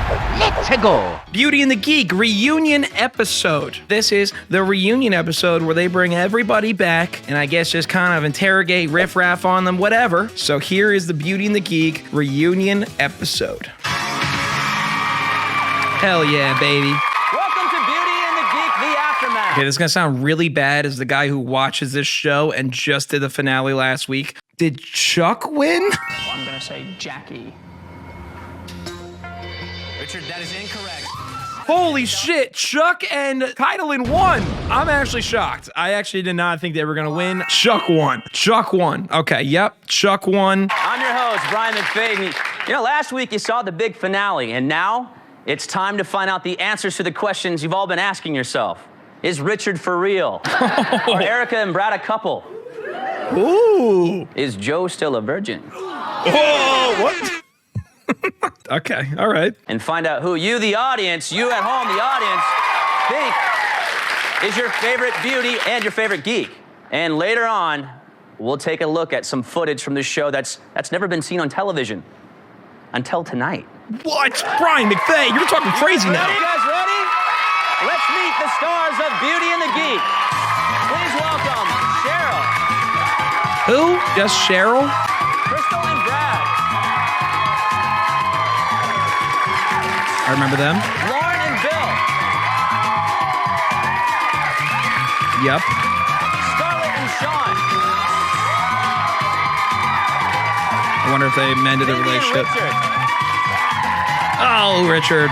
Let's go. Beauty and the Geek reunion episode. This is the reunion episode where they bring everybody back and I guess just kind of interrogate, riff-raff on them, whatever. So here is the Beauty and the Geek reunion episode. Hell yeah, baby. Welcome to Beauty and the Geek, the aftermath. Okay, this is gonna sound really bad as the guy who watches this show and just did the finale last week. Did Chuck win? I'm gonna say Jackie. Richard, that is incorrect. Holy shit, Chuck and Kylan won. I'm actually shocked. I actually did not think they were gonna win. Chuck won. Chuck won. Okay, yep, Chuck won. I'm your host, Brian McFadden. You know, last week you saw the big finale, and now it's time to find out the answers to the questions you've all been asking yourself. Is Richard for real? Are Erica and Brad a couple? Ooh. Is Joe still a virgin? Whoa, what? Okay, all right. And find out who you, the audience, you at home, the audience, think is your favorite beauty and your favorite geek. And later on, we'll take a look at some footage from this show that's never been seen on television until tonight. What? Brian McFay, you're talking crazy now. You guys ready? Let's meet the stars of Beauty and the Geek. Please welcome Cheryl. Who? Just Cheryl? Crystal and Brad. I remember them. Lauren and Bill. Yep. Scarlett and Sean. I wonder if they mended the Cindy and relationship. Richard. Oh, Richard.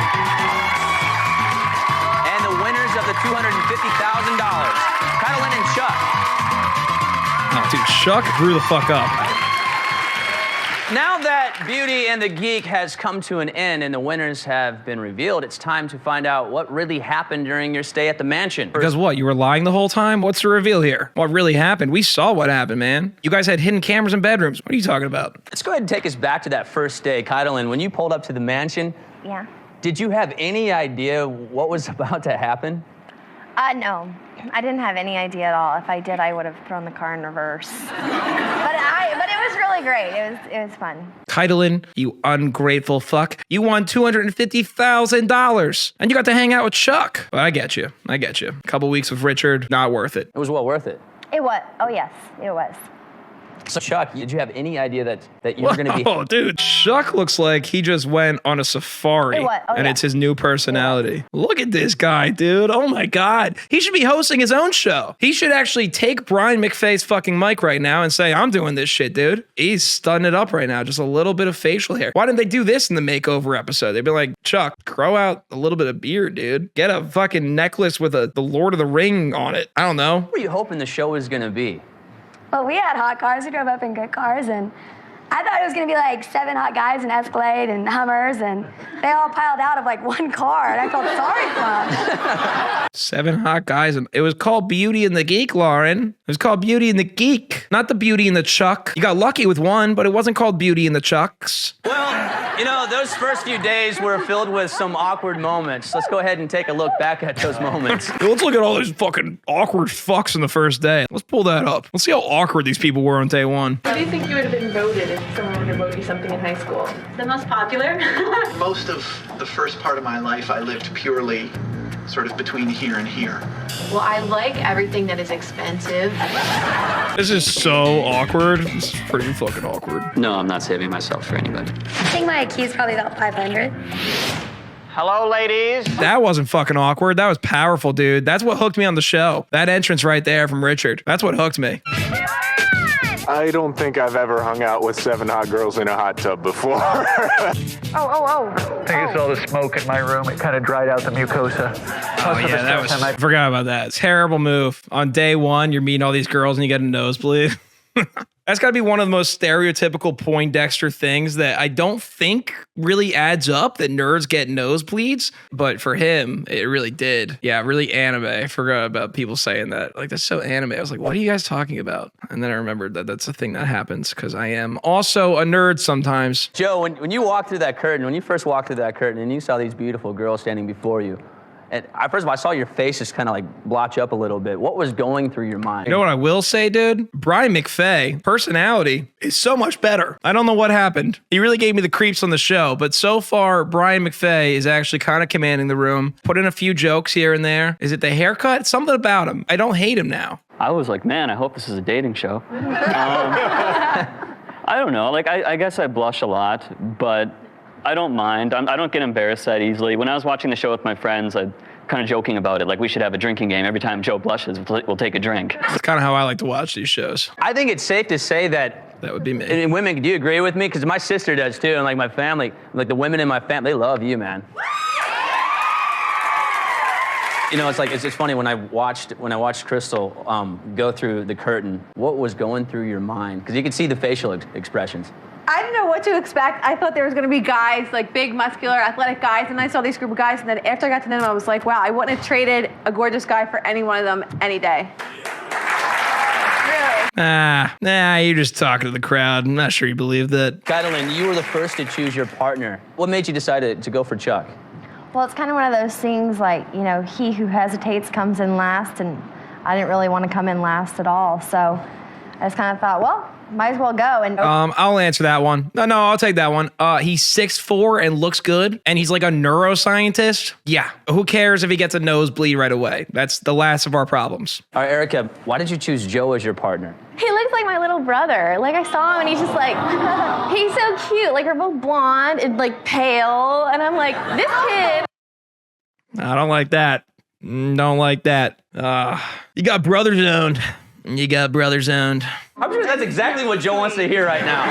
And the winners of the $250,000. Kylan and Chuck. Oh, dude, Chuck grew the fuck up. Now that Beauty and the Geek has come to an end and the winners have been revealed, it's time to find out what really happened during your stay at the mansion. Because what, you were lying the whole time? What's the reveal here? What really happened? We saw what happened, man. You guys had hidden cameras in bedrooms. What are you talking about? Let's go ahead and take us back to that first day. Kylan, when you pulled up to the mansion, Yeah. did you have any idea what was about to happen? No. I didn't have any idea at all. If I did, I would have thrown the car in reverse. But it was really great. It was fun. Kylan, you ungrateful fuck. You won $250,000 and you got to hang out with Chuck. But I get you. A couple weeks with Richard, not worth it. It was well worth it. It was. Oh, yes, it was. So, Chuck, did you have any idea that you were going to be... Oh, dude, Chuck looks like he just went on a safari. And it's his new personality. Look at this guy, dude. Oh, my God. He should be hosting his own show. He should actually take Brian McFay's fucking mic right now and say, I'm doing this shit, dude. He's stunning it up right now. Just a little bit of facial hair. Why didn't they do this in the makeover episode? They'd be like, Chuck, grow out a little bit of beard, dude. Get a fucking necklace with the Lord of the Ring on it. I don't know. What were you hoping the show was going to be? Well, we had hot cars. We drove up in good cars, and I thought it was going to be like 7 hot guys in Escalade and Hummers, and they all piled out of like one car, and I felt sorry for them. 7 hot guys, and it was called Beauty and the Geek, Lauren. It was called Beauty and the Geek, not the Beauty and the Chuck. You got lucky with one, but it wasn't called Beauty and the Chucks. Well, you know, those first few days were filled with some awkward moments. Let's go ahead and take a look back at those moments. Let's look at all those fucking awkward fucks in the first day. Let's pull that up. Let's see how awkward these people were on day one. How do you think you would have been voted if someone were to vote you something in high school? The most popular? Most of the first part of my life, I lived purely sort of between here and here. Well, I like everything that is expensive. This is so awkward. This is pretty fucking awkward. No, I'm not saving myself for anybody. I think my IQ is probably about 500. Hello, ladies. That wasn't fucking awkward. That was powerful, dude. That's what hooked me on the show. That entrance right there from Richard. That's what hooked me. I don't think I've ever hung out with 7 hot girls in a hot tub before. Oh. I think it's all the smoke in my room. It kind of dried out the mucosa. Oh, yeah, that was... I forgot about that. Terrible move. On day one, you're meeting all these girls and you get a nosebleed. That's got to be one of the most stereotypical Poindexter things that I don't think really adds up, that nerds get nosebleeds. But for him, it really did. Yeah, really anime. I forgot about people saying that. Like, that's so anime. I was like, what are you guys talking about? And then I remembered that that's a thing that happens because I am also a nerd sometimes. Joe, when you walked through that curtain, when you first walked through that curtain and you saw these beautiful girls standing before you, And first of all, I saw your face just kind of like blotch up a little bit. What was going through your mind? You know what I will say, dude? Brian McFay, personality, is so much better. I don't know what happened. He really gave me the creeps on the show, but so far, Brian McFay is actually kind of commanding the room. Put in a few jokes here and there. Is it the haircut? Something about him. I don't hate him now. I was like, man, I hope this is a dating show. I don't know. Like, I guess I blush a lot, but I don't mind. I don't get embarrassed that easily. When I was watching the show with my friends, I kind of joking about it. Like, we should have a drinking game. Every time Joe blushes, we'll take a drink. That's kind of how I like to watch these shows. I think it's safe to say that would be me. And women, do you agree with me? Because my sister does too, and like my family, like the women in my family, they love you, man. You know, it's funny when I watched Crystal go through the curtain. What was going through your mind? Because you could see the facial expressions. I didn't know what to expect. I thought there was going to be guys, like big, muscular, athletic guys, and I saw this group of guys, and then after I got to know them, I was like, wow, I wouldn't have traded a gorgeous guy for any one of them any day. Really. You're just talking to the crowd. I'm not sure you believe that. Kydelyn, you were the first to choose your partner. What made you decide to go for Chuck? Well, it's kind of one of those things like, you know, he who hesitates comes in last, and I didn't really want to come in last at all. So I just kind of thought, well, might as well go. And I'll answer that one. No, I'll take that one. He's 6'4" and looks good, and he's like a neuroscientist. Yeah, who cares if he gets a nosebleed right away? That's the last of our problems. All right, Erica, why did you choose Joe as your partner? He looks like my little brother. Like, I saw him and he's just like, he's so cute. Like, we're both blonde and like pale, and I'm like, this kid. I don't like that. Don't like that. You got brothers owned. You got brothers owned. I'm sure that's exactly what Joe wants to hear right now.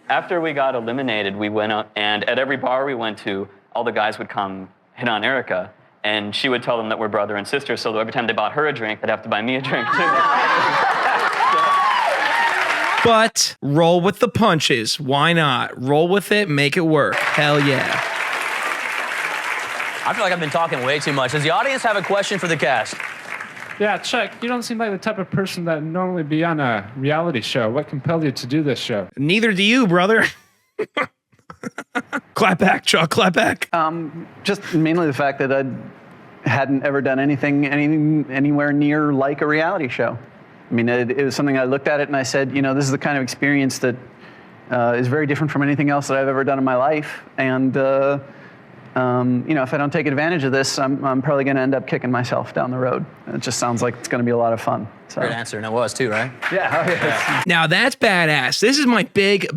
After we got eliminated, we went up, and at every bar we went to, all the guys would come hit on Erica, and she would tell them that we're brother and sister, so every time they bought her a drink, they'd have to buy me a drink too. But roll with the punches. Why not? Roll with it, make it work. Hell yeah. I feel like I've been talking way too much. Does the audience have a question for the cast? Yeah, Chuck, you don't seem like the type of person that would normally be on a reality show. What compelled you to do this show? Neither do you, brother. Clap back, Chuck, clap back. Just mainly the fact that I hadn't ever done anything anywhere near like a reality show. I mean, it was something I looked at it and I said, you know, this is the kind of experience that is very different from anything else that I've ever done in my life. And you know, if I don't take advantage of this, I'm probably going to end up kicking myself down the road. It just sounds like it's going to be a lot of fun. So. Great answer, and it was too, right? Yeah. Now that's badass. This is my big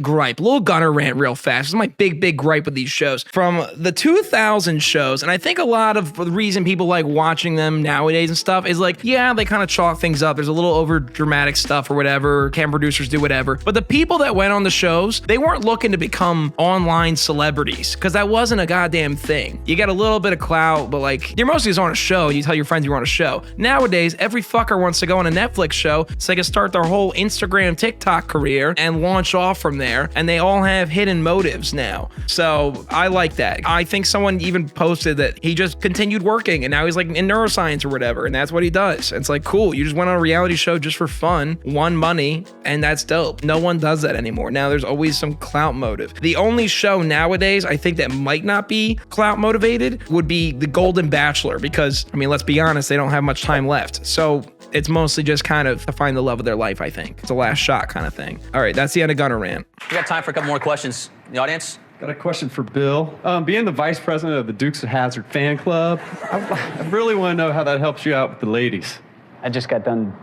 gripe. Little gunner rant real fast. This is my big gripe with these shows. From the 2000 shows, and I think a lot of the reason people like watching them nowadays and stuff is like, yeah, they kind of chalk things up. There's a little over dramatic stuff or whatever. Cam producers do whatever. But the people that went on the shows, they weren't looking to become online celebrities because that wasn't a goddamn thing. You got a little bit of clout, but like, you're mostly just on a show. You tell your friends you're on a show. Nowadays, every fucker wants to go on a Netflix show so they can start their whole Instagram, TikTok career and launch off from there. And they all have hidden motives now. So I like that. I think someone even posted that he just continued working and now he's like in neuroscience or whatever. And that's what he does. And it's like, cool. You just went on a reality show just for fun, won money, and that's dope. No one does that anymore. Now there's always some clout motive. The only show nowadays I think that might not be clout motivated would be The Golden Bachelor because, I mean, let's be honest, they don't have much time left. So it's mostly just kind of to find the love of their life, I think. It's a last shot kind of thing. All right, that's the end of Gunner Rant. We got time for a couple more questions. The audience? Got a question for Bill. Being the vice president of the Dukes of Hazzard fan club, I really want to know how that helps you out with the ladies. I just got done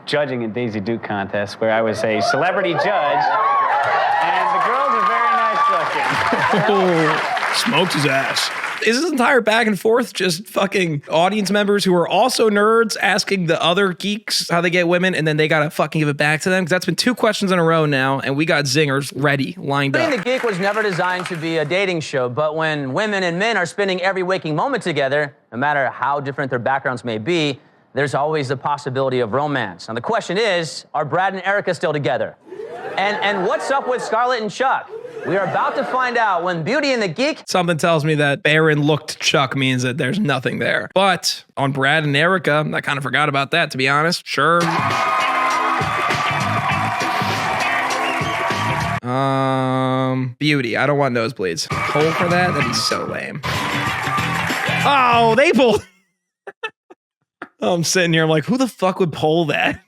judging a Daisy Duke contest where I was a celebrity judge, and the girls are very nice looking. Smoked his ass. Is this entire back and forth just fucking audience members who are also nerds asking the other geeks how they get women and then they gotta fucking give it back to them? Because that's been 2 questions in a row now and we got zingers ready, lined up. The Geek was never designed to be a dating show, but when women and men are spending every waking moment together, no matter how different their backgrounds may be, there's always the possibility of romance. Now the question is, are Brad and Erica still together? And what's up with Scarlett and Chuck? We are about to find out when Beauty and the Geek... Something tells me that Aaron looked Chuck means that there's nothing there. But on Brad and Erica, I kind of forgot about that, to be honest. Sure. Beauty. I don't want nosebleeds. Poll for that? That'd be so lame. Oh, they pulled. I'm sitting here. I'm like, who the fuck would poll that?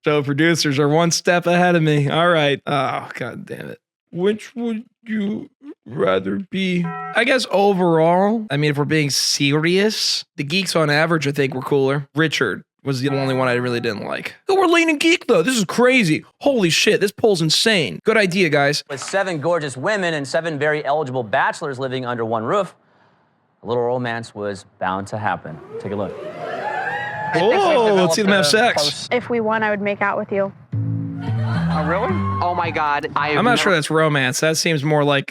Show producers are one step ahead of me. All right. Oh, God damn it. Which would you rather be? I guess overall, I mean, if we're being serious, the geeks on average, I think, were cooler. Richard was the only one I really didn't like. Oh, we're leaning geek, though. This is crazy. Holy shit, this poll's insane. Good idea, guys. With 7 gorgeous women and 7 very eligible bachelors living under one roof, a little romance was bound to happen. Take a look. Oh, let's see them have sex. If we won, I would make out with you. Oh, really? Oh my God. I'm not sure that's romance. That seems more like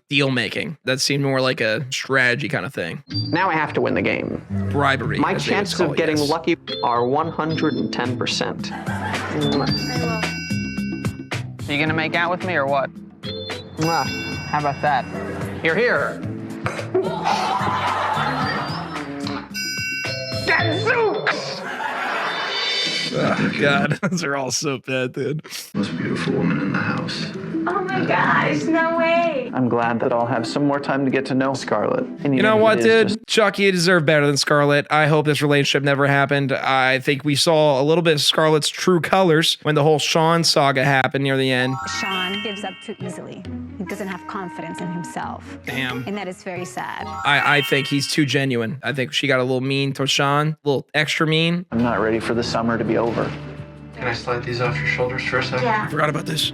deal making. That seemed more like a strategy kind of thing. Now I have to win the game. Bribery. My chances of getting lucky are 110%. Are you gonna make out with me or what? How about that? Here, here. Gadzooks! Oh, God, those are all so bad, dude. Most beautiful woman in the house. Oh my gosh, no way. I'm glad that I'll have some more time to get to know Scarlett. And You know what, dude? Chuck, you deserve better than Scarlett. I hope this relationship never happened. I think we saw a little bit of Scarlett's true colors when the whole Sean saga happened near the end. Sean gives up too easily. He doesn't have confidence in himself. Damn. And that is very sad. I think he's too genuine. I think she got a little mean to Sean, a little extra mean. I'm not ready for the summer to be over. Can I slide these off your shoulders for a second? I forgot about this.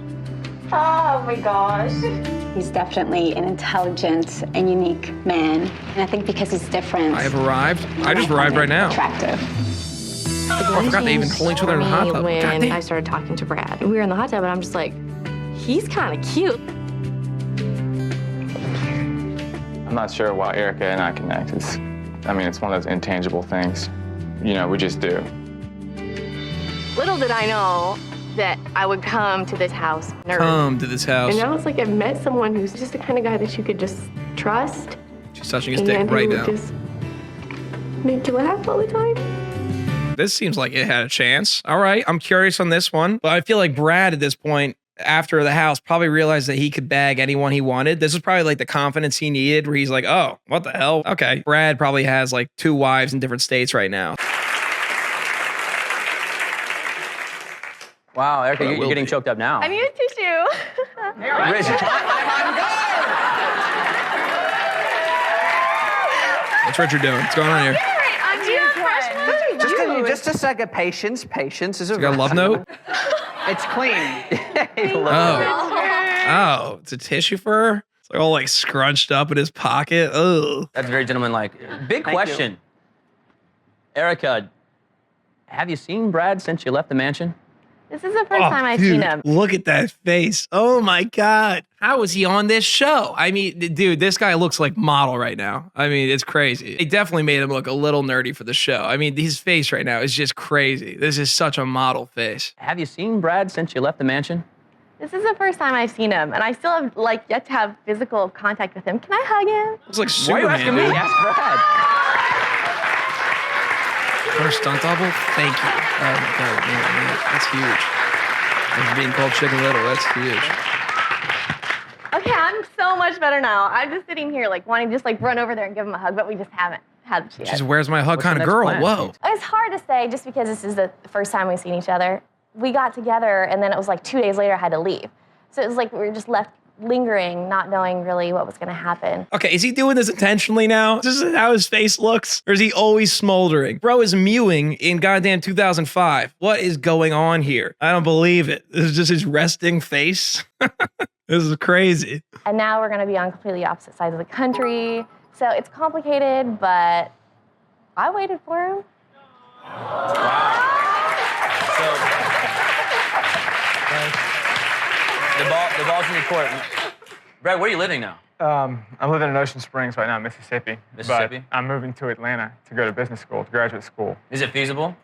Oh my gosh. He's definitely an intelligent and unique man. And I think because he's different. I have arrived. I just arrived right now. Attractive. I forgot they even pulled each other in the hot tub. When God damn. I started talking to Brad. We were in the hot tub, and I'm just like, he's kind of cute. I'm not sure why Erica and I connect. It's one of those intangible things. You know, we just do. Little did I know that I would come to this house nervous. Come to this house. And now it's like I've met someone who's just the kind of guy that you could just trust. She's touching his and dick then right who now. would just make you laugh all the time. This seems like it had a chance. All right, I'm curious on this one. But I feel like Brad at this point, after the house, probably realized that he could bag anyone he wanted. This is probably like the confidence he needed where he's like, oh, what the hell? Okay. Brad probably has like 2 wives in different states right now. Wow, Erica, you're getting choked up now. I need a tissue. Richard. What's Richard doing? What's going on here? I'm doing Just a second. Patience. Patience is a You got a love note? It's clean. Oh, it's a tissue for her? It's like all like scrunched up in his pocket. Ugh. That's very gentlemanlike. Big question. Erica, have you seen Brad since you left the mansion? This is the first time I've seen him. Look at that face. Oh my God. How is he on this show? I mean, dude, this guy looks like model right now. I mean, it's crazy. They definitely made him look a little nerdy for the show. I mean, his face right now is just crazy. This is such a model face. Have you seen Brad since you left the mansion? This is the first time I've seen him, and I still have like yet to have physical contact with him. Can I hug him? Looks like Why are you Superman, asking me? dude. Ask Brad. First stunt double? Thank you. Oh my God, man, that's huge. It's being called Chicken Little, that's huge. Okay, I'm so much better now. I'm just sitting here like wanting to just like run over there and give him a hug, but we just haven't had the chance. She's where's my hug kind of girl. Whoa. It's hard to say just because this is the first time we've seen each other. We got together and then it was like 2 days later I had to leave. So it was like we were just left lingering, not knowing really what was going to happen. Okay, is he doing this intentionally now? Is this how his face looks? Or is he always smoldering? Bro is mewing in goddamn 2005. What is going on here? I don't believe it. This is just his resting face. This is crazy. And now we're going to be on completely opposite sides of the country. So it's complicated, but I waited for him. The ball's in your court. Brad, where are you living now? I'm living in Ocean Springs right now, Mississippi. Mississippi? But I'm moving to Atlanta to go to business school, to graduate school. Is it feasible?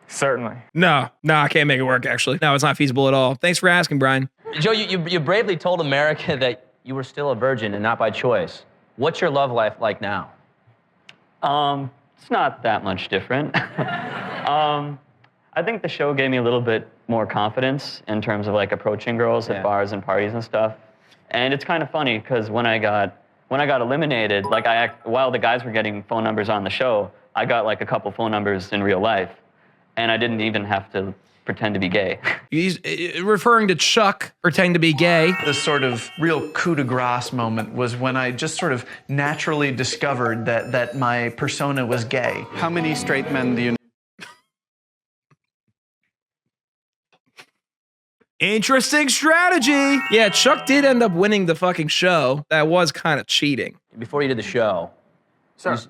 Certainly. No, I can't make it work, actually. No, it's not feasible at all. Thanks for asking, Brian. Joe, you bravely told America that you were still a virgin and not by choice. What's your love life like now? It's not that much different. I think the show gave me a little bit more confidence in terms of like approaching girls at bars and parties and stuff. And it's kind of funny because when I got eliminated, like while the guys were getting phone numbers on the show, I got like a couple phone numbers in real life, and I didn't even have to pretend to be gay. He's referring to Chuck pretending to be gay. The sort of real coup de grace moment was when I just sort of naturally discovered that my persona was gay. How many straight men do you know? Interesting strategy. Yeah, Chuck did end up winning the fucking show. That was kind of cheating. Before you did the show,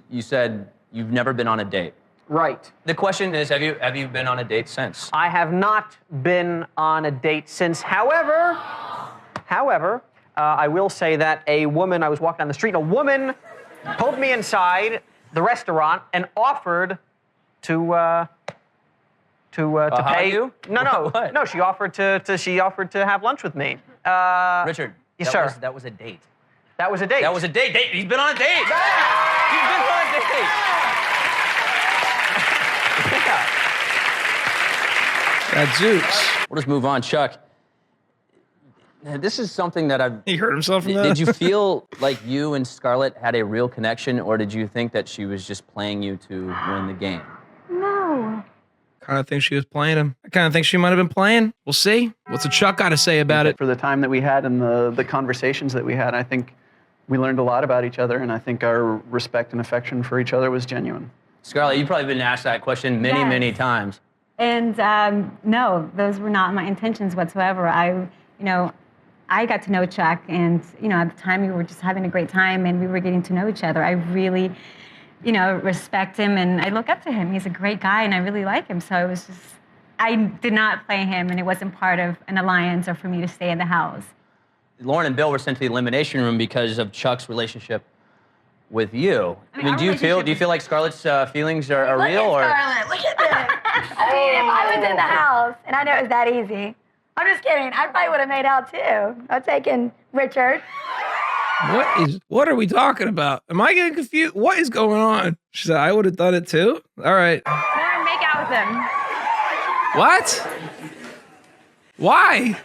you said you've never been on a date. Right. The question is, have you been on a date since? I have not been on a date since. However, I will say that I was walking down the street, and a woman pulled me inside the restaurant and offered to pay you? No. She offered to have lunch with me. Richard. Yes, sir. That was a date. That was a date. That was a date. He's been on a date. He's been on a date. Zooks. We'll just move on, Chuck. This is something that He hurt himself from that? Did you feel like you and Scarlett had a real connection, or did you think that she was just playing you to win the game? No. Kind of think she was playing him. I kind of think she might have been playing. We'll see. What's the Chuck got to say about it? For the time that we had and the conversations that we had, I think we learned a lot about each other, and I think our respect and affection for each other was genuine. Scarlett, you've probably been asked that question many times. And no, those were not my intentions whatsoever. I got to know Chuck, and at the time we were just having a great time, and we were getting to know each other. I really, respect him, and I look up to him. He's a great guy, and I really like him. So it was just, I did not play him, and it wasn't part of an alliance or for me to stay in the house. Lauren and Bill were sent to the elimination room because of Chuck's relationship with you. I mean, do you feel like Scarlett's feelings are real, or? Scarlett, look at this. I mean, if I was in the house and I know it was that easy, I'm just kidding. I probably would have made out too. I'm taking Richard. What are we talking about? Am I getting confused? What is going on? She said, I would have done it too. All right. Lauren, make out with him. What? Why?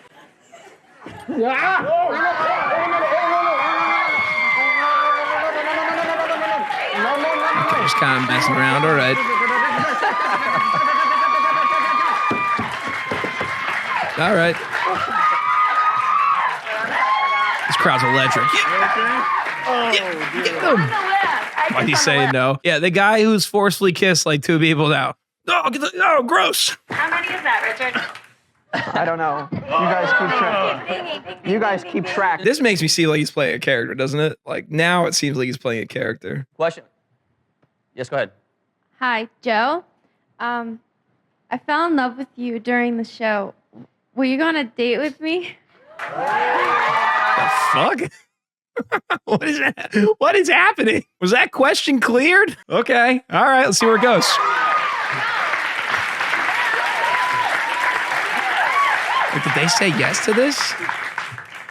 Okay, just kind of messing around. All right. All right. This crowd's electric. Get them. Why'd he say no? Yeah, the guy who's forcefully kissed like two people now. Oh, gross. How many is that, Richard? I don't know. You guys keep track. This makes me seem like he's playing a character, doesn't it? Like now it seems like he's playing a character. Question. Yes, go ahead. Hi, Joe. I fell in love with you during the show. Will you go on a date with me? The fuck? What is that? What is happening? Was that question cleared? Okay. All right. Let's see where it goes. Wait, did they say yes to this?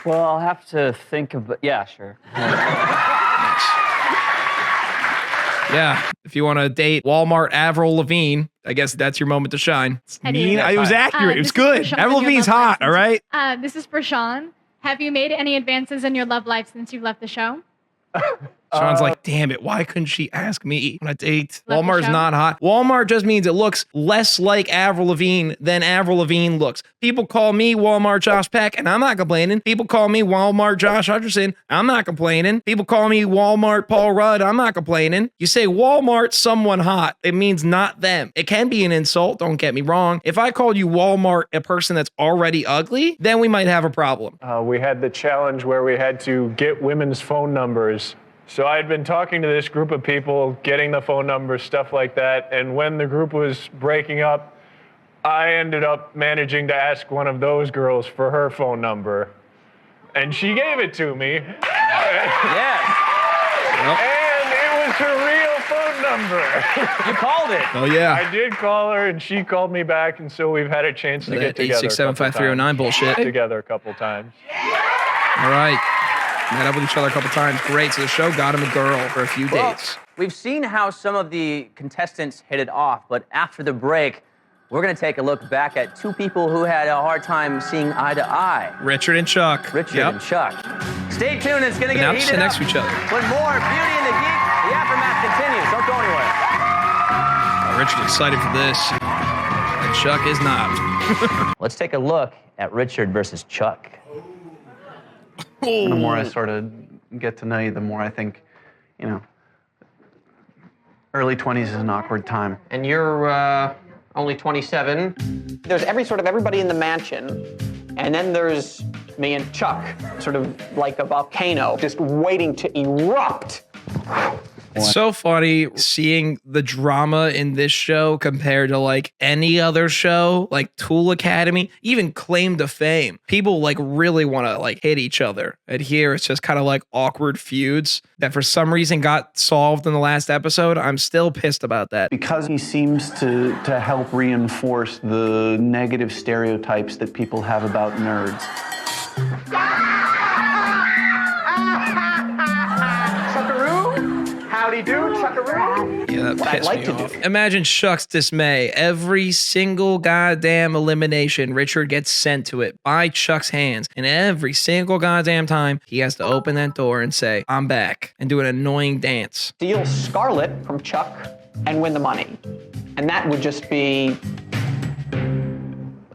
Well, I'll have to think of. Yeah, sure. Yeah. If you want to date Walmart Avril Lavigne, I guess that's your moment to shine. It's mean. It was accurate. It was good. Avril Lavigne's hot. All right. This is for Sean. Have you made any advances in your love life since you've left the show? Sean's like, damn it, why couldn't she ask me on a date? Walmart's not hot. Walmart just means it looks less like Avril Lavigne than Avril Lavigne looks. People call me Walmart Josh Peck, and I'm not complaining. People call me Walmart Josh Hutcherson. I'm not complaining. People call me Walmart Paul Rudd. I'm not complaining. You say Walmart someone hot, it means not them. It can be an insult, don't get me wrong. If I called you Walmart a person that's already ugly, then we might have a problem. We had the challenge where we had to get women's phone numbers. So I had been talking to this group of people, getting the phone numbers, stuff like that. And when the group was breaking up, I ended up managing to ask one of those girls for her phone number. And she gave it to me. Yes. And it was her real phone number. You called it. Oh, yeah. I did call her, and she called me back, and so we've had a chance to get together. 8675309 bullshit. Together a couple times. All right. Met up with each other a couple times. Great. So the show got him a girl for a few dates. We've seen how some of the contestants hit it off, but after the break, We're going to take a look back at two people who had a hard time seeing eye to eye. Richard and Chuck. Richard and Chuck. Stay tuned. It's going to get Now heated sit next up to each other. with more Beauty and the Geek. The aftermath continues. Don't go anywhere. Oh, Richard's excited for this. And Chuck is not. Let's take a look at Richard versus Chuck. The more I sort of get to know you, the more I think, you know, early 20s is an awkward time. And you're only 27. There's everybody in the mansion, and then there's me and Chuck, sort of like a volcano, just waiting to erupt. It's so funny seeing the drama in this show compared to like any other show, like Tool Academy, even Claim to Fame. People like really want to like hit each other. And here it's just kind of like awkward feuds that for some reason got solved in the last episode. I'm still pissed about that. Because he seems to help reinforce the negative stereotypes that people have about nerds. Howdy do, Chuckaroo. Yeah, that What I'd pissed like me to off. do. Imagine Chuck's dismay. Every single goddamn elimination, Richard gets sent to it by Chuck's hands. And every single goddamn time, he has to open that door and say, I'm back, and do an annoying dance. Steal Scarlet from Chuck and win the money. And that would just be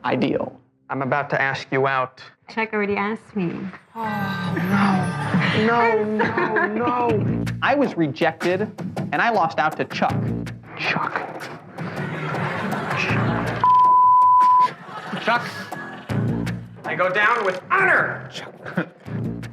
ideal. I'm about to ask you out. Chuck already asked me. No. I was rejected, and I lost out to Chuck. Chuck. I go down with honor.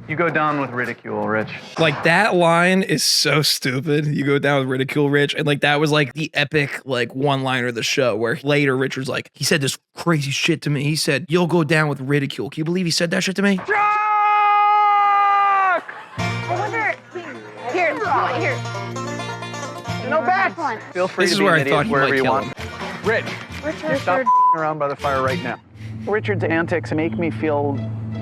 You go down with ridicule, Rich. Like that line is so stupid. You go down with ridicule, Rich. And like that was like the epic like one-liner of the show where later Richard's like, he said this crazy shit to me. He said, you'll go down with ridicule. Can you believe he said that shit to me? I wonder. Here. No bets. Feel free This to is be where an I idiot thought you wherever might you kill want. him. Rich, stop around by the fire right now. Richard's antics make me feel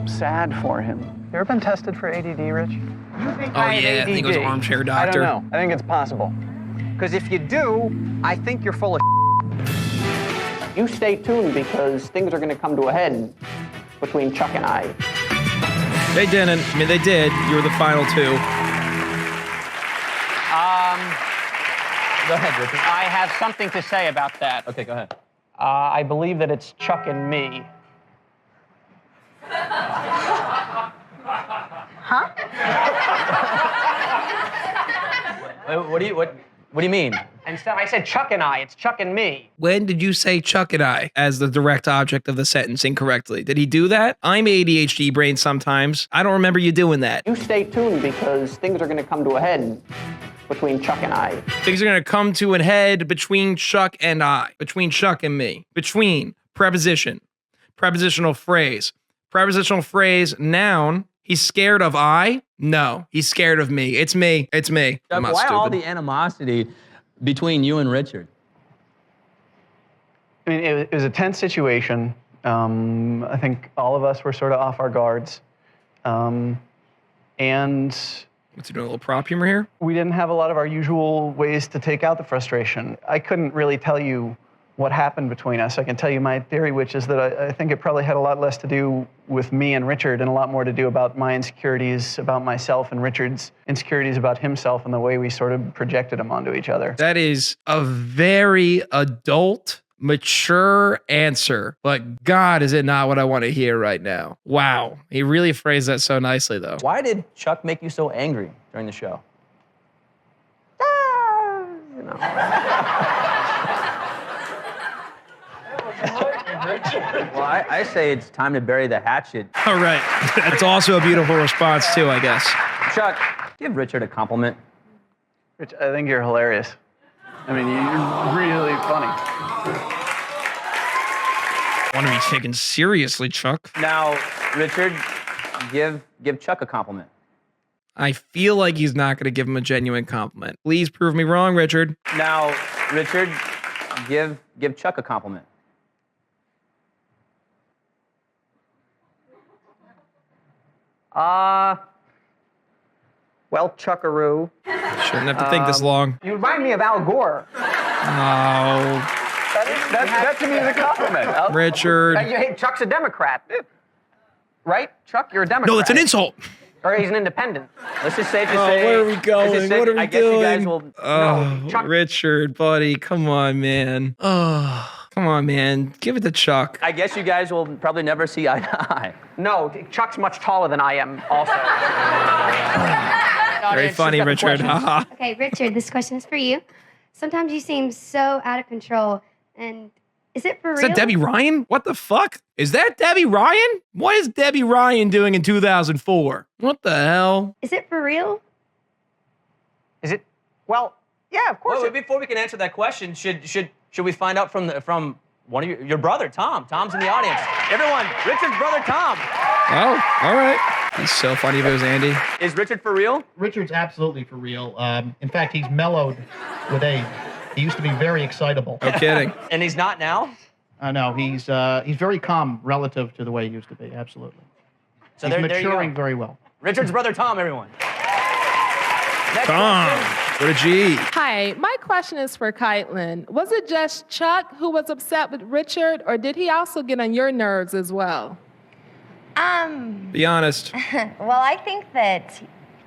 sad for him. You ever been tested for ADD, Rich? Oh yeah, I think it was armchair doctor. I don't know. I think it's possible. Because if you do, I think you're full of You stay tuned because things are going to come to a head between Chuck and I. They didn't. I mean, they did. You were the final two. Go ahead, Richard. I have something to say about that. Okay, go ahead. I believe that it's Chuck and me. What do you mean? Instead, I said Chuck and I. It's Chuck and me. When did you say Chuck and I as the direct object of the sentence incorrectly? Did he do that? I'm ADHD brain sometimes. I don't remember you doing that. You stay tuned because things are going to come to a head between Chuck and I. Things are going to come to a head between Chuck and I. Between Chuck and me. Between. Preposition. Prepositional phrase. Prepositional phrase. Noun. He's scared of I? No. He's scared of me. It's me. It's me. I'm not Why stupid. all the animosity between you and Richard? I mean, it was a tense situation. I think all of us were sort of off our guards. And What's he doing, a little prop humor here? we didn't have a lot of our usual ways to take out the frustration. I couldn't really tell you what happened between us. I can tell you my theory, which is that I think it probably had a lot less to do with me and Richard and a lot more to do about my insecurities about myself and Richard's insecurities about himself and the way we sort of projected them onto each other. That is a very adult, mature answer, but God, is it not what I want to hear right now? Wow. He really phrased that so nicely, though. Why did Chuck make you so angry during the show? Well, I say it's time to bury the hatchet. All right. That's also a beautiful response, too, I guess. Chuck, give Richard a compliment. Rich, I think you're hilarious. I mean, you're really funny. Want to be taken seriously, Chuck. Now, Richard, give Chuck a compliment. I feel like he's not going to give him a genuine compliment. Please prove me wrong, Richard. Now, Richard, give Chuck a compliment. Well, Chuckaroo. Shouldn't have to think this long. You remind me of Al Gore. Oh. That to me is a compliment. Richard. Hey, Chuck's a Democrat. Right? Chuck, you're a Democrat. No, that's an insult. Or he's an independent. Let's just safe to Oh, say. where are we going? What are we I guess you guys doing? will. Oh, Chuck- Richard, buddy, come on, man. Oh, come on, man. Give it to Chuck. I guess you guys will probably never see eye to eye. No, Chuck's much taller than I am, also. Very funny, Richard. Haha. Okay, Richard, this question is for you. Sometimes you seem so out of control, and is it for Is real? that Debbie Ryan? What the fuck? Is that Debbie Ryan? What is Debbie Ryan doing in 2004? What the hell? Is it for real? Is it? Well, yeah, of course. Well, before we can answer that question, should we find out from one of your brother, Tom? Tom's in the audience. Everyone, Richard's brother, Tom. Oh, all right. He's so funny if it was Andy. Is Richard for real? Richard's absolutely for real. In fact, he's mellowed with age. He used to be very excitable. No kidding. And he's not now? No, he's very calm relative to the way he used to be, absolutely. So he's there you maturing go. very well. Richard's brother, Tom, everyone. Next Tom, question. what a G. Hi, my question is for Kaitlyn. Was it just Chuck who was upset with Richard, or did he also get on your nerves as well? Be honest. Well, I think that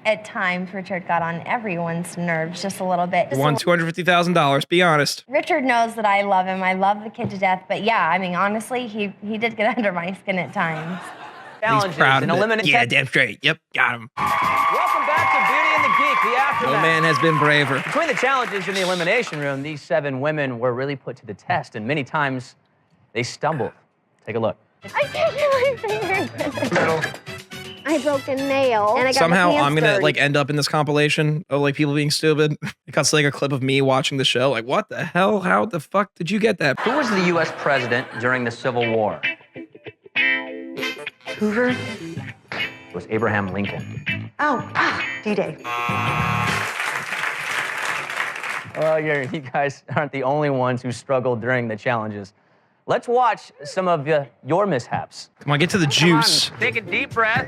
at times Richard got on everyone's nerves just a little bit. You won $250,000. Be honest. Richard knows that I love him. I love the kid to death. But yeah, I mean, honestly, he did get under my skin at times. He's proud of it. eliminate. Yeah, damn straight. Yep, got him. Welcome back to Beauty and the Geek, the aftermath. No man has been braver. Between the challenges in the elimination room, these 7 women were really put to the test, and many times they stumbled. Take a look. I can't feel my fingers. I broke a nail. And I got Somehow my hands I'm gonna dirty. like end up in this compilation of like people being stupid. It cuts like a clip of me watching the show. Like, what the hell? How the fuck did you get that? Who was the U.S. president during the Civil War? Hoover? It was Abraham Lincoln. Oh, D-Day. Well, you guys aren't the only ones who struggled during the challenges. Let's watch some of your mishaps. Come on, get to the juice. Take a deep breath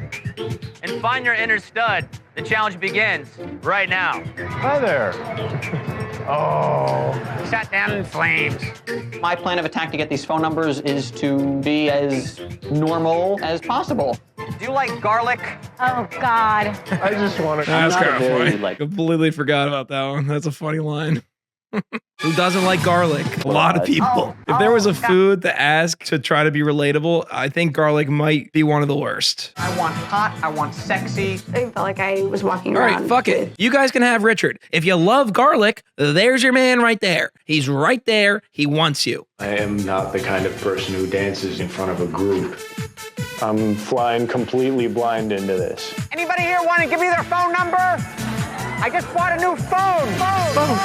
and find your inner stud. The challenge begins right now. Hi there. Oh. Sat down in flames. My plan of attack to get these phone numbers is to be as normal as possible. Do you like garlic? Oh, God. I just want to. That's kind of funny. Completely forgot about that one. That's a funny line. Who doesn't like garlic? A lot of people. If there was a food to ask to try to be relatable, I think garlic might be one of the worst. I want hot, I want sexy. I felt like I was walking All around. right, fuck it. You guys can have Richard. If you love garlic, there's your man right there. He's right there. He wants you. I am not the kind of person who dances in front of a group. I'm flying completely blind into this. Anybody here want to give me their phone number? I just bought a new phone. Phone.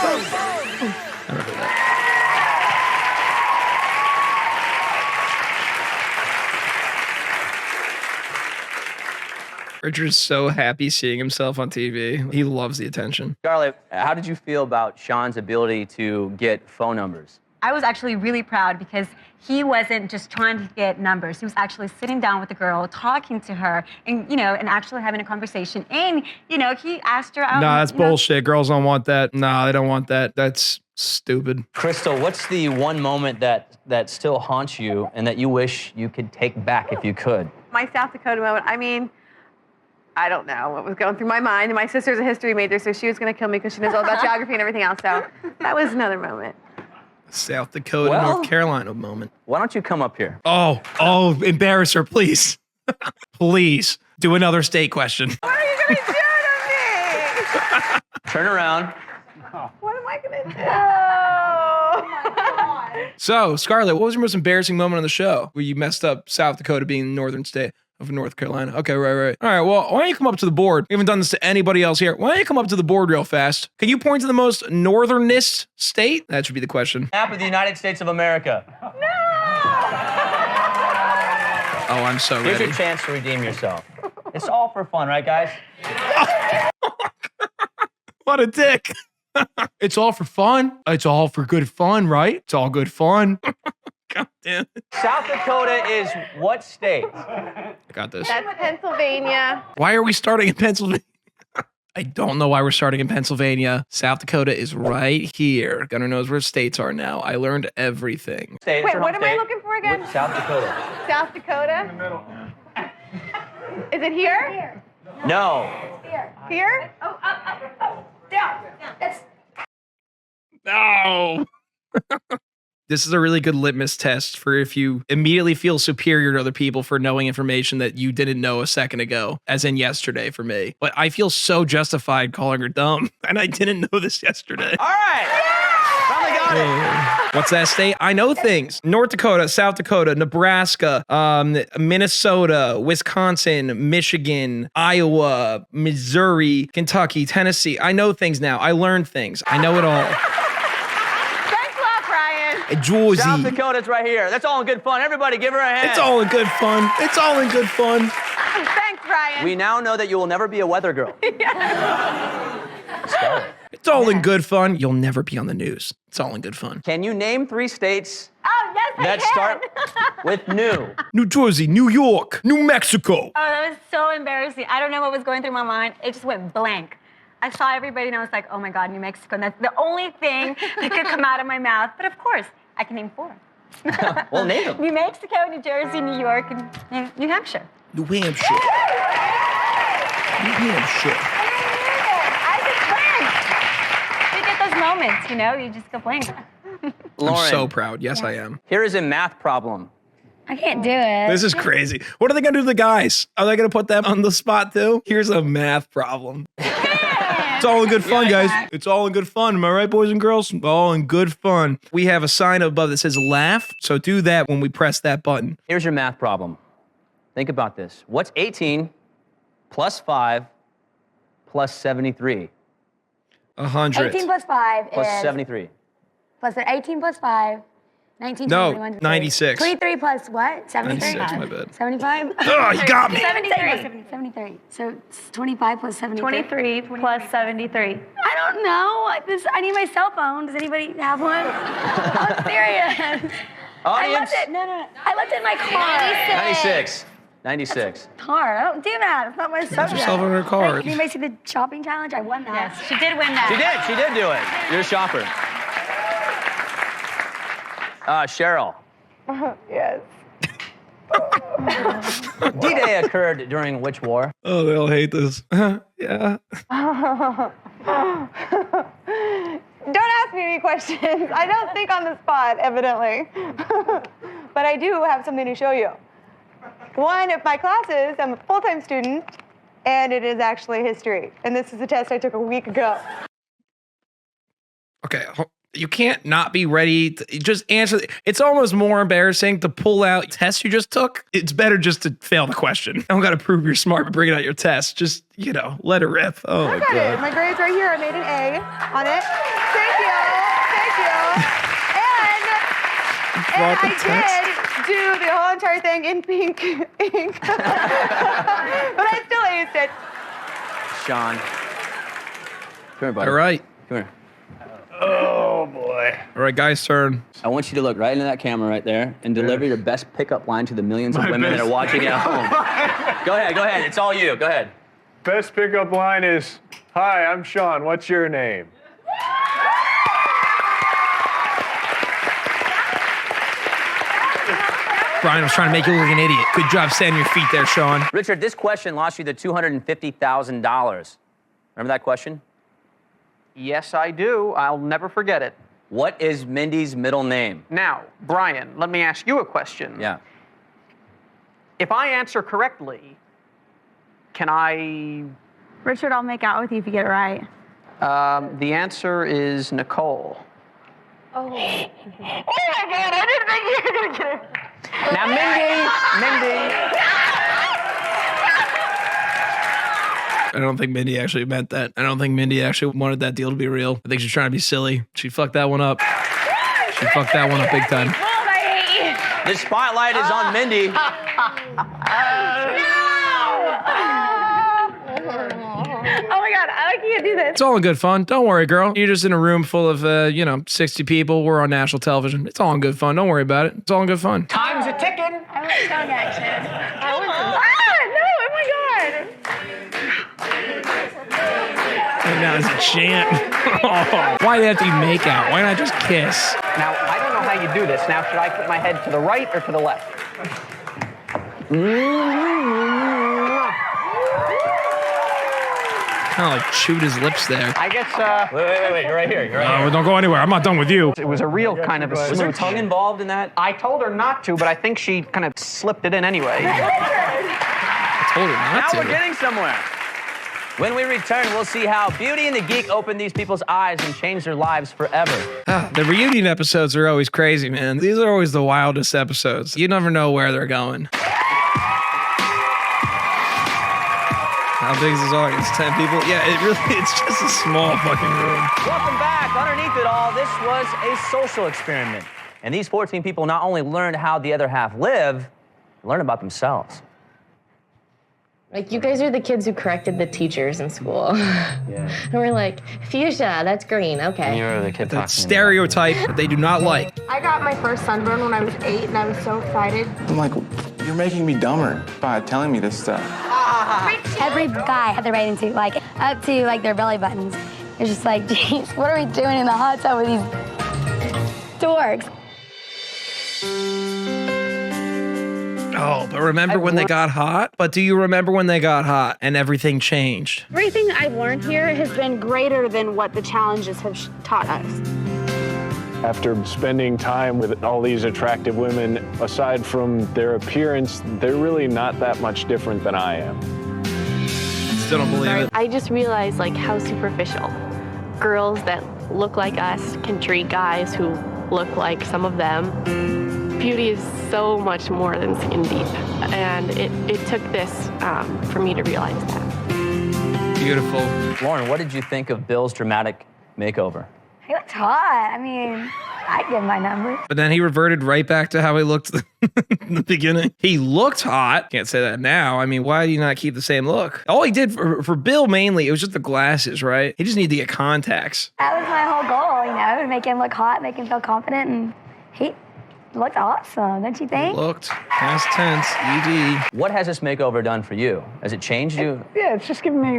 Richard's so happy seeing himself on TV. He loves the attention. Scarlett, how did you feel about Sean's ability to get phone numbers? I was actually really proud because he wasn't just trying to get numbers. He was actually sitting down with the girl, talking to her, and and actually having a conversation. And he asked her out. Nah, that's bullshit. Girls don't want that. Nah, they don't want that. That's stupid. Crystal, what's the one moment that still haunts you and that you wish you could take back if you could? My South Dakota moment, I mean, I don't know what was going through my mind. And my sister's a history major, so she was going to kill me because she knows all about geography and everything else. So that was another moment. South Dakota, Well- North Carolina moment. Why don't you come up here? Oh, embarrass her, please. Please. Do another state question. What are you going to do to me? Turn around. What am I going to do? Oh, my God. So, Scarlett, what was your most embarrassing moment on the show where you messed up South Dakota being the northern state of North Carolina? Okay, right. All right, well, why don't you come up to the board? We haven't done this to anybody else here. Why don't you come up to the board real fast? Can you point to the most northernest state? That should be the question. Map of the United States of America. Oh, I'm so Here's ready. your chance to redeem yourself. It's all for fun, right, guys? What a dick. It's all for fun. It's all for good fun, right? It's all good fun. God damn it. South Dakota is what state? I got this. That's Pennsylvania. Why are we starting in Pennsylvania? I don't know why we're starting in Pennsylvania. South Dakota is right here. Gunnar knows where states are now. I learned everything. Wait, what am I looking for again? South Dakota. South Dakota? In the middle. Is it here? No. Here? Oh, up. Down. No. This is a really good litmus test for if you immediately feel superior to other people for knowing information that you didn't know a second ago, as in yesterday for me. But I feel so justified calling her dumb, and I didn't know this yesterday. All right. Finally got it. What's that state? I know things. North Dakota, South Dakota, Nebraska, Minnesota, Wisconsin, Michigan, Iowa, Missouri, Kentucky, Tennessee. I know things now. I learned things. I know it all. Jersey. South Dakota's right here. That's all in good fun. Everybody give her a hand. It's all in good fun. It's all in good fun. Thanks, Ryan. We now know that you will never be a weather girl. It's all in good fun. You'll never be on the news. It's all in good fun. Can you name 3 states Oh, yes, I that can. start with new? New Jersey, New York, New Mexico. Oh, that was so embarrassing. I don't know what was going through my mind. It just went blank. I saw everybody and I was like, oh my God, New Mexico. And that's the only thing that could come out of my mouth. But of course, I can name 4. Well, name them. New Mexico, New Jersey, New York, and New Hampshire. New Hampshire. New Hampshire. I just blank. You get those moments, you know, you just go blank. Lauren, I'm so proud. Yes, I am. Here is a math problem. I can't do it. This is crazy. What are they going to do to the guys? Are they going to put them on the spot too? Here's a math problem. It's all in good fun, guys. It's all in good fun. Am I right, boys and girls? All in good fun. We have a sign above that says laugh. So do that when we press that button. Here's your math problem. Think about this. What's 18 plus 5 plus 73? 100. 18 plus 5 Plus is 73. plus 18 plus 5. 19, No, 21, 96. 23 plus what? 73? 96, my bad. 75? Oh, you got me. 73. So it's 25 plus 73. 23 plus 73. I don't know. I need my cell phone. Does anybody have one? I'm serious. Audience? I left it in my car. 96. 96. Car. I don't do that. It's not my subject. yourself on her card. Can anybody see the shopping challenge? I won that. Yes, she did win that. She did do it. You're a shopper. Cheryl. Yes. D-Day occurred during which war? Oh, they'll hate this. Yeah. Don't ask me any questions. I don't think on the spot, evidently. But I do have something to show you. One of my classes, I'm a full-time student, and it is actually history. And this is a test I took a week ago. Okay. You can't not be ready to just answer. It's almost more embarrassing to pull out tests you just took. It's better just to fail the question. I don't got to prove you're smart by bringing out your test. Just, let it rip. Oh, my I got it. God. My grade's right here. I made an A on it. Thank you. And I did do the whole entire thing in pink ink. But I still aced it. Sean. Come here, buddy. All right. Come here. Oh, boy. All right, guy's turn. I want you to look right into that camera right there and deliver your best pickup line to the millions of women that are watching at home. Go ahead. It's all you. Go ahead. Best pickup line is, "Hi, I'm Sean. What's your name?" Brian was trying to make you look like an idiot. Good job standing your feet there, Sean. Richard, this question lost you the $250,000. Remember that question? Yes, I do. I'll never forget it. What is Mindy's middle name? Now, Brian, let me ask you a question. Yeah. If I answer correctly, can I... Richard, I'll make out with you if you get it right. The answer is Nicole. Oh my God, I didn't think you were going to get it. Now, Mindy. I don't think Mindy actually meant that. I don't think Mindy actually wanted that deal to be real. I think she's trying to be silly. She fucked that one up. She fucked that one up big time. The spotlight is on Mindy. Oh my God, I can't do this. It's all in good fun. Don't worry, girl. You're just in a room full of, 60 people. We're on national television. It's all in good fun. Don't worry about it. It's all in good fun. Time's a ticking. I want tongue action. No, oh my God. now as a chant. Oh, why do they have to make out? Why not just kiss? Now, I don't know how you do this. Now, should I put my head to the right or to the left? Kind of like chewed his lips there. I guess, Wait, you're right here. You're right here. Don't go anywhere. I'm not done with you. It was a real kind of a Was there smooch. tongue involved in that? I told her not to, but I think she kind of slipped it in anyway. I told her not Now to. we're getting somewhere. When we return, we'll see how Beauty and the Geek opened these people's eyes and changed their lives forever. The reunion episodes are always crazy, man. These are always the wildest episodes. You never know where they're going. How big is this audience? 10 people? Yeah, it's just a small fucking room. Welcome back. Underneath it all, this was a social experiment. And these 14 people not only learned how the other half live, they learned about themselves. Like, you guys are the kids who corrected the teachers in school. Yeah. And we're like, fuchsia, that's green, okay. You're the kid That stereotype that they do not like. I got my first sunburn when I was 8, and I was so excited. I'm like, you're making me dumber by telling me this stuff. Every guy had the right into, like, up to, like, their belly buttons. It's just like, geez, what are we doing in the hot tub with these dorks? Oh, but remember when they got hot? But do you remember when they got hot and everything changed? Everything I've learned here has been greater than what the challenges have taught us. After spending time with all these attractive women, aside from their appearance, they're really not that much different than I am. Still don't believe it. I just realized, like, how superficial girls that look like us can treat guys who look like some of them. Beauty is so much more than skin deep, and it took this for me to realize that. Beautiful. Lauren, what did you think of Bill's dramatic makeover? He looks hot. I mean, I'd give my number. But then he reverted right back to how he looked in the beginning. He looked hot. Can't say that now. I mean, why do you not keep the same look? All he did for Bill mainly, it was just the glasses, right? He just needed to get contacts. That was my whole goal, you know, to make him look hot, make him feel confident, and he looked awesome, don't you think? Looked. Past tense. ED. What has this makeover done for you? Has it changed you? Yeah, it's just giving me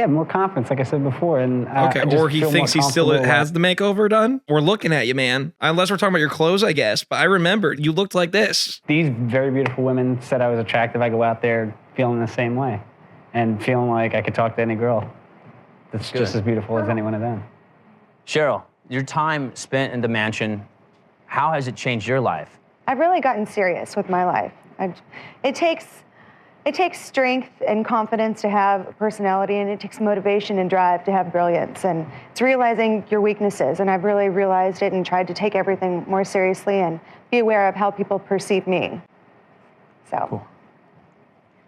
more confidence, like I said before. And Okay, I just or he feel thinks more he still comfortable, has the makeover done. We're looking at you, man. Unless we're talking about your clothes, I guess. But I remember you looked like this. These very beautiful women said I was attractive. I go out there feeling the same way and feeling like I could talk to any girl that's just as beautiful as any one of them. Cheryl, your time spent in the mansion, how has it changed your life? I've really gotten serious with my life. It takes strength and confidence to have a personality, and it takes motivation and drive to have brilliance. And it's realizing your weaknesses, and I've really realized it and tried to take everything more seriously and be aware of how people perceive me. So, cool.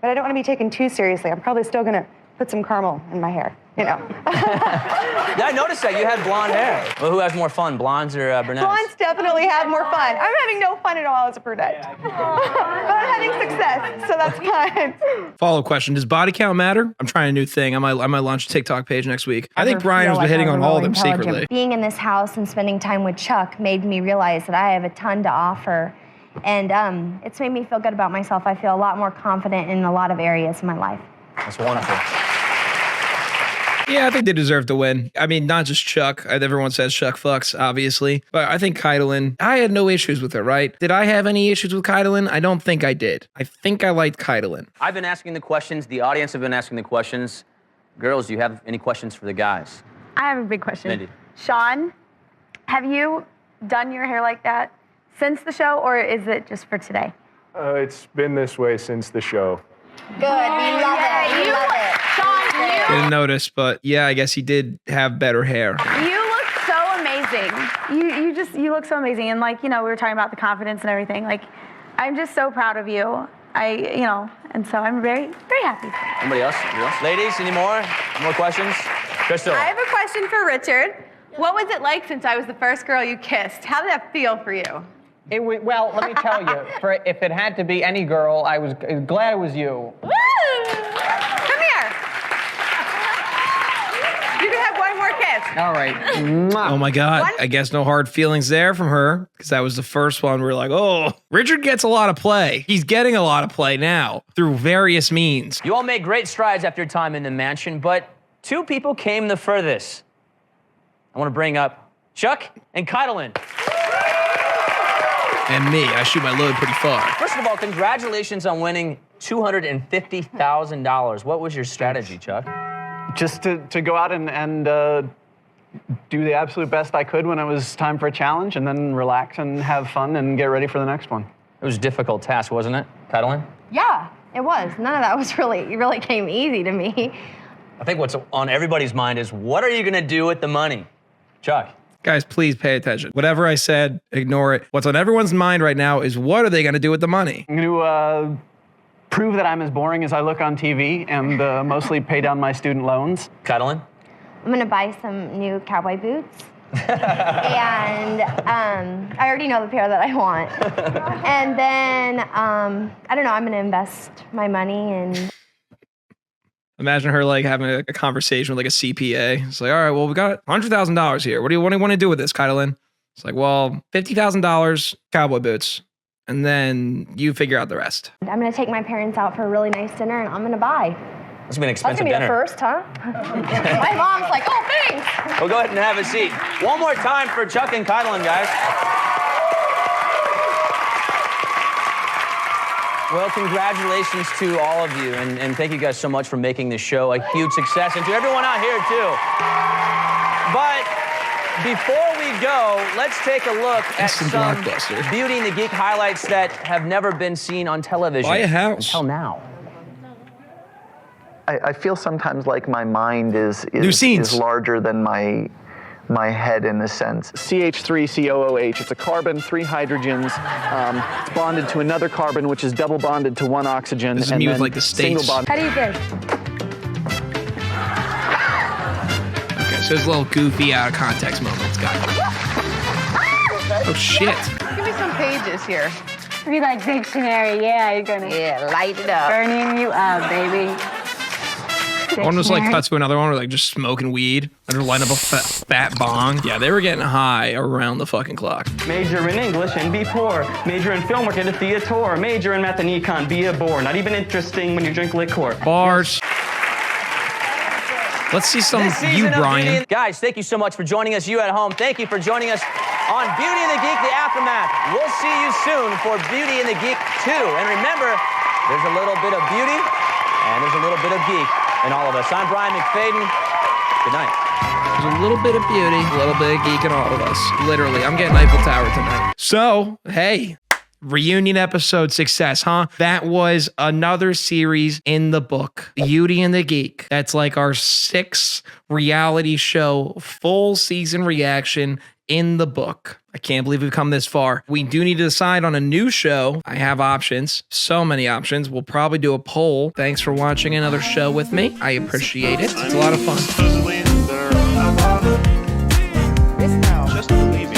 But I don't want to be taken too seriously. I'm probably still gonna put some caramel in my hair, you know. Yeah, I noticed that you had blonde hair. Well, who has more fun, blondes or brunettes? Blondes definitely have more fun. I'm having no fun at all as a brunette. But I'm having success, so that's fine. Follow-up question. Does body count matter? I'm trying a new thing. I might launch a TikTok page next week. I think Brian has been hitting on all of them secretly. Being in this house and spending time with Chuck made me realize that I have a ton to offer. And it's made me feel good about myself. I feel a lot more confident in a lot of areas of my life. That's wonderful. Yeah, I think they deserve to win. I mean, not just Chuck. Everyone says Chuck fucks, obviously. But I think Kaitlyn, I had no issues with her, right? Did I have any issues with Kaitlyn? I don't think I did. I think I liked Kaitlyn. I've been asking the questions. The audience have been asking the questions. Girls, do you have any questions for the guys? I have a big question. Mindy. Sean, have you done your hair like that since the show, or is it just for today? It's been this way since the show. Good, we love it, we love it. Sean, Didn't notice, but yeah, I guess he did have better hair. you look so amazing. You look so amazing. And like, you know, we were talking about the confidence and everything. Like, I'm just so proud of you. And so I'm very, very happy. Anybody else? Ladies, any more? More questions? Crystal. I have a question for Richard. What was it like since I was the first girl you kissed? How did that feel for you? Well, let me tell you, if it had to be any girl, I was glad it was you. Woo! Come here. You can have one more kiss. All right. Oh my God. I guess no hard feelings there from her, because that was the first one. We were like, oh, Richard gets a lot of play. He's getting a lot of play now through various means. You all made great strides after your time in the mansion, but two people came the furthest. I want to bring up Chuck and Keitlin. And me, I shoot my load pretty far. First of all, congratulations on winning $250,000. What was your strategy, Chuck? Just to go out and do the absolute best I could when it was time for a challenge, and then relax and have fun and get ready for the next one. It was a difficult task, wasn't it, Keitlin? Yeah, it was. None of that was it really came easy to me. I think what's on everybody's mind is, what are you going to do with the money? Chuck. Guys, please pay attention. Whatever I said, ignore it. What's on everyone's mind right now is, what are they going to do with the money? I'm going to prove that I'm as boring as I look on TV and mostly pay down my student loans. Keitlin? I'm gonna buy some new cowboy boots. And I already know the pair that I want. And then, I don't know, I'm gonna invest my money in... Imagine her like having a conversation with like a CPA. It's like, all right, well, we got $100,000 here. What do you want to do with this, Keitlin? It's like, well, $50,000 cowboy boots. And then you figure out the rest. I'm gonna take my parents out for a really nice dinner and I'm gonna buy. It's gonna be an expensive dinner. dinner. That's gonna be the first, huh? My mom's like, oh, thanks. Well, go ahead and have a seat. One more time for Chuck and Keitlin, guys. Well, congratulations to all of you, and thank you guys so much for making this show a huge success, and to everyone out here, too. But before we go, let's take a look at some Beauty and the Geek highlights that have never been seen on television. Buy a house. Until now. I feel sometimes like my mind is larger than my head in a sense. CH3COOH, it's a carbon, 3 hydrogens. It's bonded to another carbon, which is double bonded to 1 oxygen. This is me with like the states. How do you feel? Okay, so there's a little goofy out of context moments, guys. Oh shit. Give me some pages here. Be like dictionary, yeah, you're gonna... Yeah, light it up. Burning you up, baby. One was like cut to another one, or like just smoking weed under line up a fat bong. Yeah, they were getting high around the fucking clock. Major in English and be poor. Major in film work at a theater. Major in math and econ, be a bore. Not even interesting when you drink liquor. Bars. Let's see some you, Brian. Guys, thank you so much for joining us. You at home, thank you for joining us on Beauty and the Geek, The Aftermath. We'll see you soon for Beauty and the Geek 2. And remember, there's a little bit of beauty and there's a little bit of geek in all of us. I'm Brian McFadden. Good night. There's a little bit of beauty, a little bit of geek in all of us. Literally, I'm getting Eiffel Tower tonight. So, hey, reunion episode success, huh? That was another series in the book, Beauty and the Geek. That's like our 6th reality show, full season reaction in the book. I can't believe we've come this far. We do need to decide on a new show. I have options, so many options. We'll probably do a poll. Thanks for watching another show with me. I appreciate it. It's a lot of fun. Just believe